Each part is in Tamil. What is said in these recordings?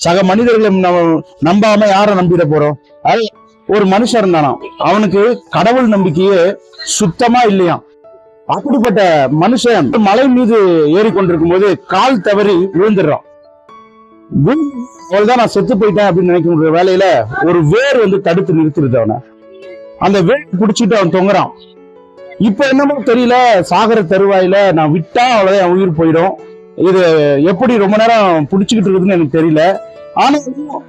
சக மனிதர்களை நம்பாம யார நம்பிட போறோம்? அது ஒரு மனுஷன் இருந்தானா, அவனுக்கு கடவுள் நம்பிக்கையே சுத்தமா இல்லையா. அப்படிப்பட்ட மனுஷன் மலை மீது ஏறிக்கொண்டிருக்கும் போது கால் தவறி விழுந்துடுறான். அவள்தான் நான் செத்து போயிட்டேன் அப்படின்னு நினைக்கிற வேலையில ஒரு வேர் தடுத்து நிறுத்திடுது அவனை. அந்த வேர் பிடிச்சிட்டு அவன் தொங்குறான். இப்ப என்னமோ தெரியல, சாகர தருவாயில நான் விட்டா அவ்வளவுதான் என் உயிர் போயிடும். இது எப்படி ரொம்ப நேரம் பிடிச்சுக்கிட்டு இருக்குதுன்னு எனக்கு தெரியல. ஆனாலும்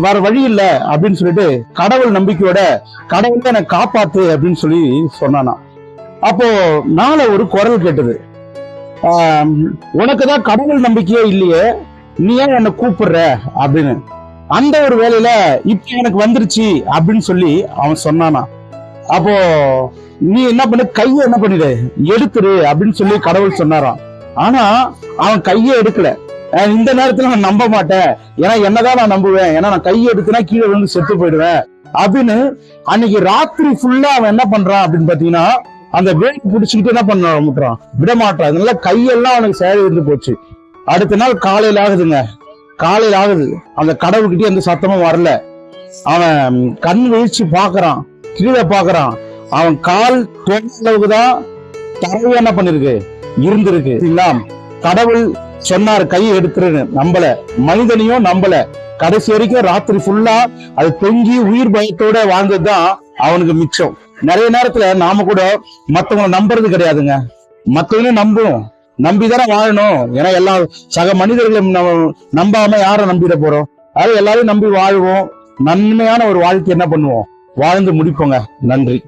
வேற வழி இல்ல அப்படின்னு சொல்லிட்டு கடவுள் நம்பிக்கையோட கடவுள் என்னை காப்பாத்து அப்படின்னு சொல்லி சொன்னானா. அப்போ நாளை ஒரு குரல் கேட்டது, உனக்குதான் கடவுள் நம்பிக்கையே இல்லையே, நீ ஏன் என்னை கூப்பிடுற அப்படின்னு. அந்த ஒரு வேலையில இப்ப எனக்கு வந்துருச்சு அப்படின்னு சொல்லி அவன் சொன்னானா. அப்போ நீ என்ன பண்ணு, கையை என்ன பண்ணிடு, எடுத்துரு அப்படின்னு சொல்லி கடவுள் சொன்னாராம். ஆனா அவன் கையை எடுக்கல. இந்த நேரத்துல நான் நம்ப மாட்டேன், ஏன்னா என்னதான் நான் நம்புவேன், ஏன்னா நான் கையை எடுத்துனா கீழே விழுந்து செத்து போயிடுவேன் அப்படின்னு அன்னைக்கு ராத்திரி ஃபுல்லா அவன் என்ன பண்றான் அப்படின்னு பாத்தீங்கன்னா, அந்த வேலை பிடிச்சுக்கிட்டு என்ன பண்ண விட மாட்டான். அதனால கையெல்லாம் அவனுக்கு சேவை இருந்து போச்சு. அடுத்த நாள் காலையில ஆகுதுங்க, காலையில ஆகுது, அந்த கடவுள்கிட்ட எந்த சத்தமும் வரல. அவன் கண் வீழ்ச்சி பாக்குறான், கீழே பாக்குறான், அவன் கால் அளவுக்குதான் தரவு என்ன பண்ணிருக்கு இருந்திருக்கு. கடவுள் சொன்னார் கையை எடுத்துருன்னு, நம்பல, மனிதனையும் நம்பல. கடைசி வரைக்கும் ராத்திரி ஃபுல்லா அது தொங்கி உயிர் பயத்தோட வாழ்ந்ததுதான் அவனுக்கு மிச்சம். நிறைய நேரத்துல நாம கூட மத்தவங்களை நம்புறது கிடையாதுங்க, மத்தவங்களையும் நம்புவோம், நம்பிதானே வாழணும். ஏன்னா எல்லா சக மனிதர்களை நம்பாம யார நம்பிட போறோம்? அது எல்லாரையும் நம்பி வாழ்வோம், நன்மையான ஒரு வாழ்க்கை என்ன பண்ணுவோம், வாழ்ந்து முடிப்போங்க. நன்றி.